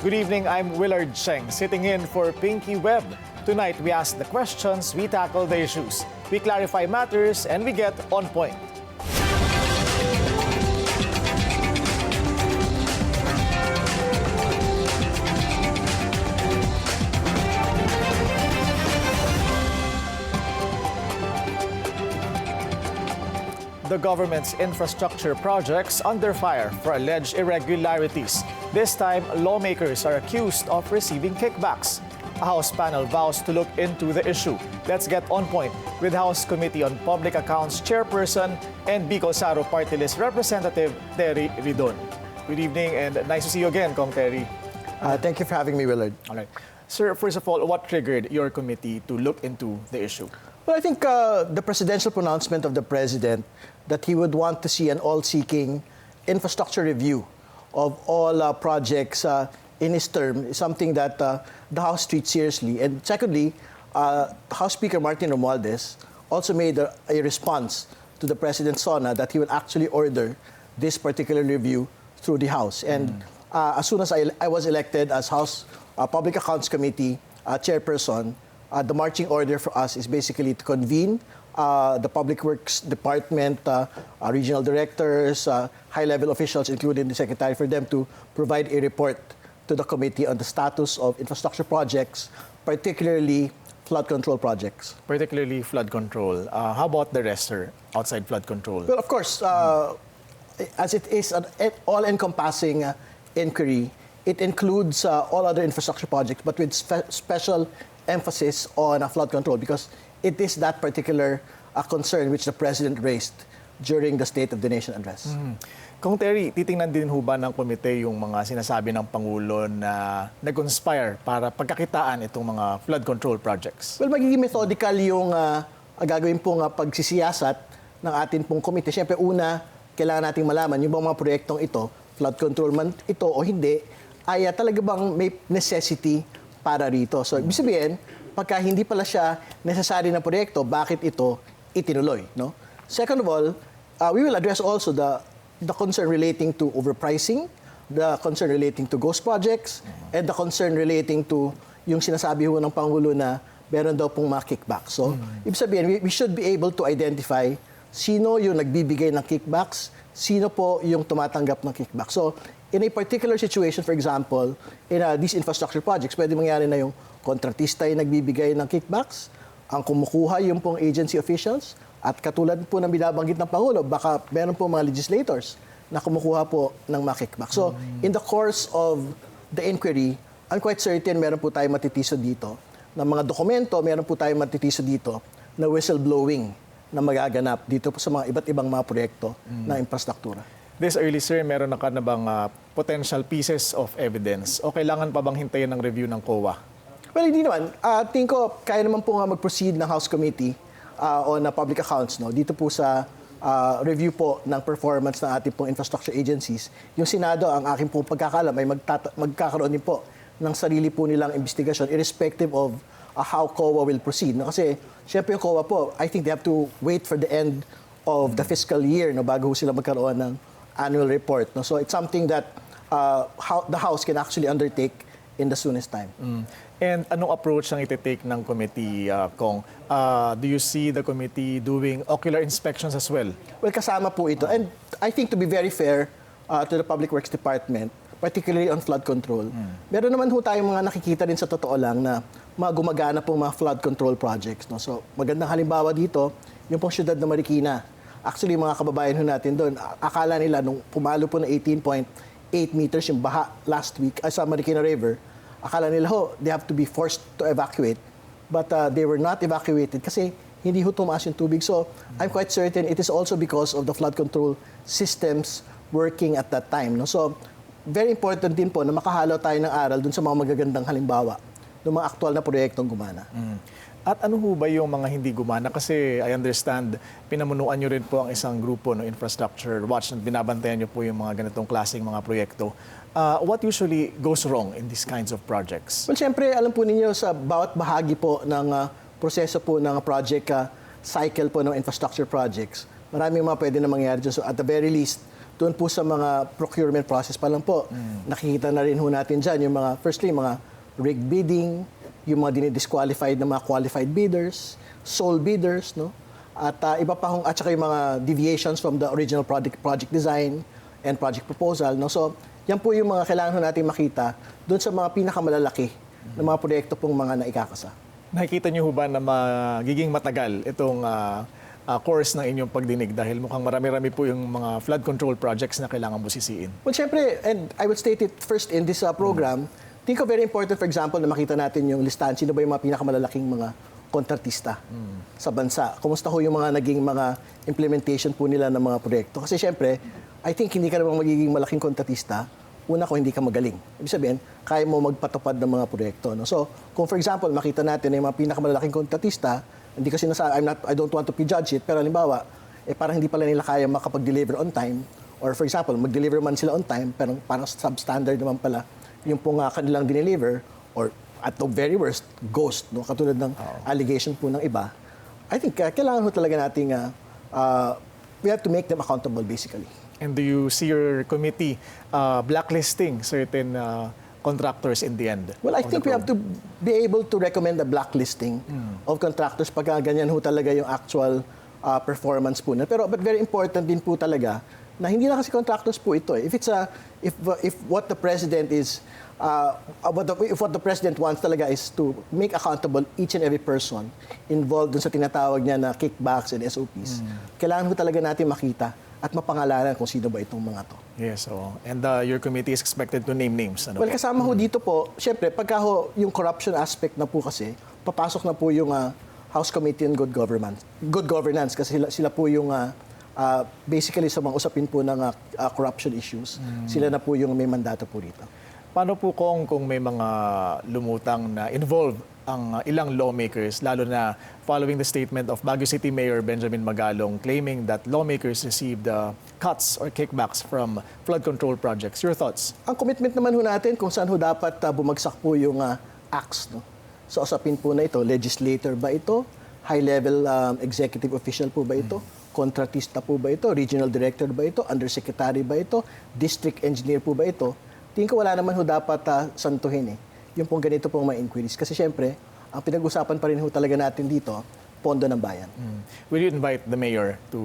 Good evening, I'm Willard Cheng, sitting in for Pinky Webb. Tonight, we ask the questions, we tackle the issues, we clarify matters, and we get on point. The government's infrastructure projects under fire for alleged irregularities. This time, lawmakers are accused of receiving kickbacks. A House panel vows to look into the issue. Let's get on point with House Committee on Public Accounts Chairperson and Bicol Saro Party List Representative Terry Ridon. Good evening and nice to see you again, Kong Terry. Thank you for having me, Willard. All right. Sir, first of all, what triggered your committee to look into the issue? Well, I think the presidential pronouncement of the president that he would want to see an all-seeking infrastructure review of all projects in his term is something that the House treats seriously. And secondly, House Speaker Martin Romualdez also made a response to the President's SONA that he will actually order this particular review through the House. And as soon as I was elected as House Public Accounts Committee Chairperson, the marching order for us is basically to convene the Public Works Department, regional directors, high-level officials, including the Secretary, for them to provide a report to the committee on the status of infrastructure projects, particularly flood control projects. Particularly flood control. How about the rest, sir, outside flood control? Well, of course, as it is an all-encompassing inquiry, it includes all other infrastructure projects, but with special emphasis on flood control, because it is that particular concern which the President raised during the State of the Nation address. Kung Terry, titingnan din ho ba ng komite yung mga sinasabi ng Pangulo na nag-conspire para pagkakitaan itong mga flood control projects? Well, magiging methodical yung gagawin pong pagsisiyasat ng atin pong komite. Siyempre, una, kailangan nating malaman yung mga proyektong ito, flood control man ito o hindi, ay talaga bang may necessity para rito. So, ibig sabihin, pagka hindi pala siya necessary na proyekto, bakit ito itinuloy? No? Second of all, we will address also the concern relating to overpricing, the concern relating to ghost projects, and the concern relating to yung sinasabi ho ng Pangulo na meron daw pong mga kickbacks. So, ibig sabihin, we should be able to identify sino yung nagbibigay ng kickbacks, sino po yung tumatanggap ng kickbacks. So, in a particular situation, for example, in these infrastructure projects, pwede mangyari na yung kontratista yung nagbibigay ng kickbacks, ang kumukuha yung pong agency officials, at katulad po ng binabanggit ng Pangulo, baka meron po mga legislators na kumukuha po ng mga kickbacks. So, in the course of the inquiry, I'm quite certain meron po tayong matitiso dito ng mga dokumento, meron po tayong matitiso dito na whistleblowing na magaganap dito po sa mga iba't ibang mga proyekto ng infrastruktura. This early, sir, meron na ka na bang potential pieces of evidence o kailangan pa bang hintayin ng review ng COA? Well, hindi naman. Tingin ko, kaya naman po nga mag-proceed ng House Committee on public accounts, no? Dito po sa review po ng performance ng ating pong infrastructure agencies. Yung Senado, ang aking pong pagkakalam ay magkakaroon din po ng sarili po nilang investigasyon irrespective of how COA will proceed. No? Kasi, syempre yung COA po, I think they have to wait for the end of the fiscal year, no, bago sila magkaroon ng annual report. No? So it's something that the House can actually undertake in the soonest time. And anong approach ang iti-take ng committee, Kong? Do you see the committee doing ocular inspections as well? Well, kasama po ito. And I think to be very fair to the Public Works Department, particularly on flood control, meron naman ho tayong mga nakikita rin sa totoo lang na mga gumagana pong mga flood control projects. No? So magandang halimbawa dito, yung pong syudad ng Marikina. Actually, mga kababayan ho natin doon, akala nila nung pumalo po na 18.8 meters yung baha last week sa Marikina River, akala nila they have to be forced to evacuate. But they were not evacuated kasi hindi ho tumaas yung tubig. So, I'm quite certain it is also because of the flood control systems working at that time. No? So, very important din po na makahalo tayo ng aral dun sa mga magagandang halimbawa ng mga aktual na proyektong gumana. At ano ho ba yung mga hindi gumana? Kasi I understand, pinamunuan nyo rin po ang isang grupo, no, Infrastructure Watch, na binabantayan nyo po yung mga ganitong klaseng mga proyekto. What usually goes wrong in these kinds of projects? Well, siyempre, alam po ninyo, sa bawat bahagi po ng proseso po ng project cycle po ng infrastructure projects, maraming mga pwede na mangyari dyan. So at the very least, doon po sa mga procurement process pa lang po, nakikita na rin ho natin dyan yung mga, firstly, mga rig bidding, yung mga dinidisqualified na mga qualified bidders, sole bidders, no? At iba pa hong, at saka yung mga deviations from the original project design and project proposal, no? So, yan po yung mga kailangan ho natin makita doon sa mga pinakamalalaki na mga proyekto pong mga naikakasa. Nakikita niyo ho ba na magiging matagal itong course ng inyong pagdinig dahil mukhang marami-rami po yung mga flood control projects na kailangan busisiin? Well, syempre, and I would state it first in this program, think of very important, for example, na makita natin yung listahan, sino ba yung mga pinakamalalaking mga kontratista sa bansa. Kumusta ho yung mga naging mga implementation po nila ng mga proyekto? Kasi syempre, I think hindi ka naman magiging malaking kontratista, una kung hindi ka magaling. Ibig sabihin, kaya mo magpatupad ng mga proyekto. No? So, kung for example, makita natin na yung mga pinakamalalaking kontratista, hindi ko sinasabi, I don't want to prejudge it, pero halimbawa, parang hindi pala nila kaya makapag-deliver on time, or for example, mag-deliver man sila on time, pero parang substandard naman pala yung pong kanilang dineliver, or at the very worst, ghost, no? Katulad ng allegation po ng iba. I think kailangan ho talaga nating, we have to make them accountable basically. And do you see your committee blacklisting certain contractors in the end? Well, I think we have to be able to recommend a blacklisting of contractors pagka ganyan ho talaga yung actual performance po na. Pero but very important din po talaga na hindi na kasi contractors po ito. If it's if what the president is if what the president wants talaga is to make accountable each and every person involved dun sa tinatawag niya na kickbacks and SOPs, kailangan ho talaga natin makita at mapangalanan kung sino ba itong mga to. Yes, so and your committee is expected to name names. Ano well, kasama ho dito po, syempre, pagka ho yung corruption aspect na po kasi, papasok na po yung House Committee on Good Governance kasi sila po yung basically sa mga usapin po ng corruption issues, sila na po yung may mandato po rito. Paano po kung may mga lumutang na involved ang ilang lawmakers, lalo na following the statement of Baguio City Mayor Benjamin Magalong claiming that lawmakers received cuts or kickbacks from flood control projects? Your thoughts? Ang commitment naman ho natin kung saan ho dapat bumagsak po yung acts. No? So usapin po na ito, legislator ba ito? High-level executive official po ba ito? Kontratista po ba ito? Regional director ba ito? Undersecretary ba ito? District engineer po ba ito? Tingin ko wala naman ho dapat santuhin yung pong ganito pong mga inquiries. Kasi syempre, ang pinag-usapan pa rin ho talaga natin dito, pondo ng bayan. Will you invite the mayor to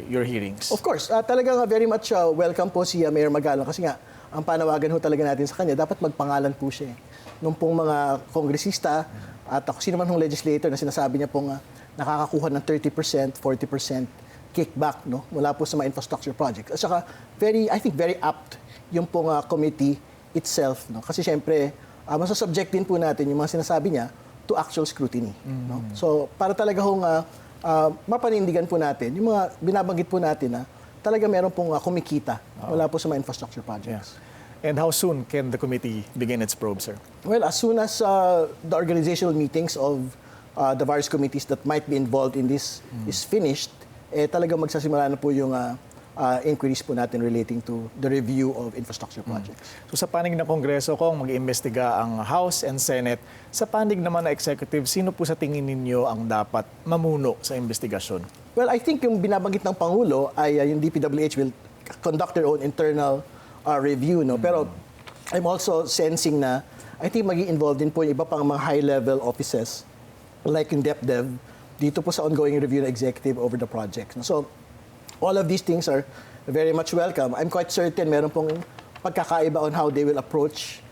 your hearings? Of course. Talagang very much welcome po si Mayor Magalong kasi nga, ang panawagan ho talaga natin sa kanya, dapat magpangalan po siya. Nung pong mga kongresista at sino man hong legislator na sinasabi niya pong nakakakuha ng 30%, 40% kickback no, mula po sa mga infrastructure projects. At saka, I think very apt yung pong committee itself. No? Kasi syempre, masasubject din po natin yung mga sinasabi niya to actual scrutiny. No? So, para talaga hong mapanindigan po natin, yung mga binabanggit po natin na talaga meron pong kumikita mula po sa mga infrastructure projects. Yeah. And how soon can the committee begin its probe, sir? Well, as soon as the organizational meetings of the various committees that might be involved in this is finished, talagang magsasimula na po yung inquiries po natin relating to the review of infrastructure projects. So sa panig ng Kongreso, kung mag-iimbestiga ang House and Senate, sa panig naman na executive, sino po sa tingin ninyo ang dapat mamuno sa investigasyon? Well, I think yung binabanggit ng Pangulo ay yung DPWH will conduct their own internal review. No? Pero I'm also sensing na I think maging involved din po yung iba pang mga high-level offices like yung DepDev dito po sa ongoing review ng executive over the project. So, all of these things are very much welcome. I'm quite certain meron pong pagkakaiba on how they will approach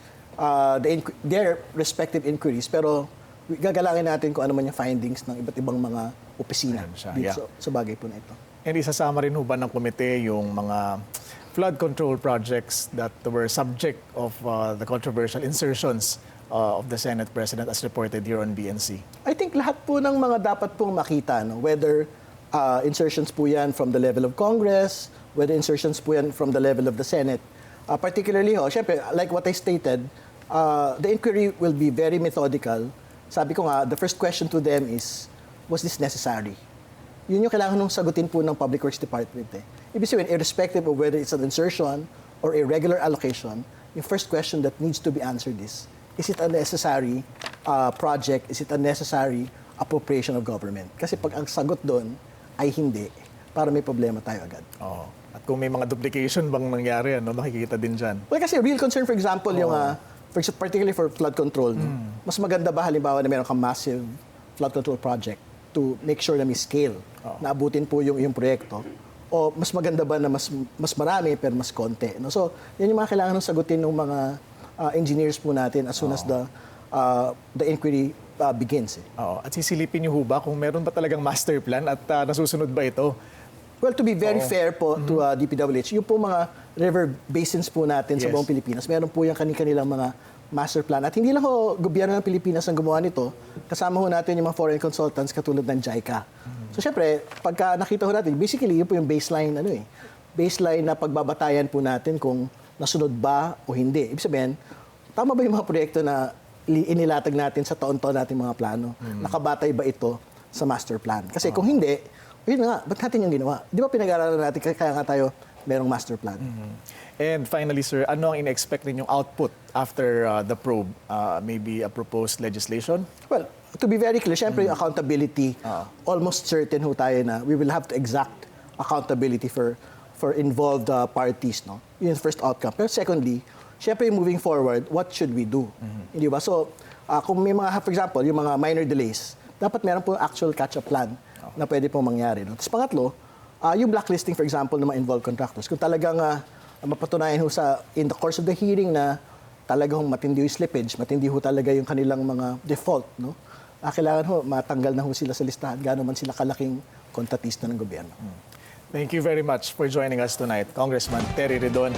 their respective inquiries. Pero gagalangin natin kung ano man yung findings ng iba't ibang mga opisina dito sa bagay po na ito. And isasama rin ho ba ng komite yung mga flood control projects that were subject of the controversial insertions of the Senate President as reported here on BNC? I think lahat po ng mga dapat pong makita, no? Whether insertions po yan from the level of Congress, whether insertions po yan from the level of the Senate. Particularly, syempre, like what I stated, the inquiry will be very methodical. Sabi ko nga, the first question to them is, was this necessary? Yun yung kailangan nung sagutin po ng Public Works Department. Ibig sabihin, irrespective of whether it's an insertion or a regular allocation, yung first question that needs to be answered is it a necessary project? Is it a necessary appropriation of government? Kasi pag ang sagot doon ay hindi, para may problema tayo agad. Oo. At kung may mga duplication bang nangyari, makikita din dyan. Well, kasi real concern, for example, yung, particularly for flood control, no? Mas maganda ba halimbawa na meron kang massive flood control project to make sure na may scale, na abutin po yung proyekto? O mas maganda ba na mas marami pero mas konti? No? So, yan yung mga kailangan sagutin ng mga engineers po natin as soon as the inquiry begins. Oo. At sisilipin niyo ho ba kung meron ba talagang master plan at nasusunod ba ito? Well, to be very fair po to DPWH, yung po mga river basins po natin sa buong Pilipinas, meron po yung kanilang mga master plan. At hindi lang ho gobyerno ng Pilipinas ang gumawa nito, kasama ho natin yung mga foreign consultants katulad ng JICA. So syempre, pagka nakita ho natin, basically yun po yung baseline, baseline na pagbabatayan po natin kung nasunod ba o hindi. Ibig sabihin, tama ba yung mga proyekto na inilatag natin sa taon-taon nating mga plano? Nakabatay ba ito sa master plan? Kasi kung hindi, yun nga, ba't natin yung ginawa? Di ba pinag-aaralan natin, kaya nga tayo merong master plan? And finally, sir, ano ang ina-expect ninyong output after the probe? Maybe a proposed legislation? Well, to be very clear, syempre yung accountability, almost certain ho tayo na we will have to exact accountability for involved parties. No? Yun yung first outcome. Pero secondly, syempre moving forward, what should we do? Hindi ba? So, kung may mga, for example, yung mga minor delays, dapat meron po actual catch-up plan na pwede pong mangyari. No? Tapos pangatlo, yung blacklisting, for example, ng mga involved contractors. Kung talagang mapatunayan ho in the course of the hearing na talagang matindi yung slippage, matindi ho talaga yung kanilang mga default, no? Kailangan ho, matanggal na ho sila sa listahan, gaano man sila kalaking kontratista ng gobyerno. Thank you very much for joining us tonight, Congressman Terry Ridon.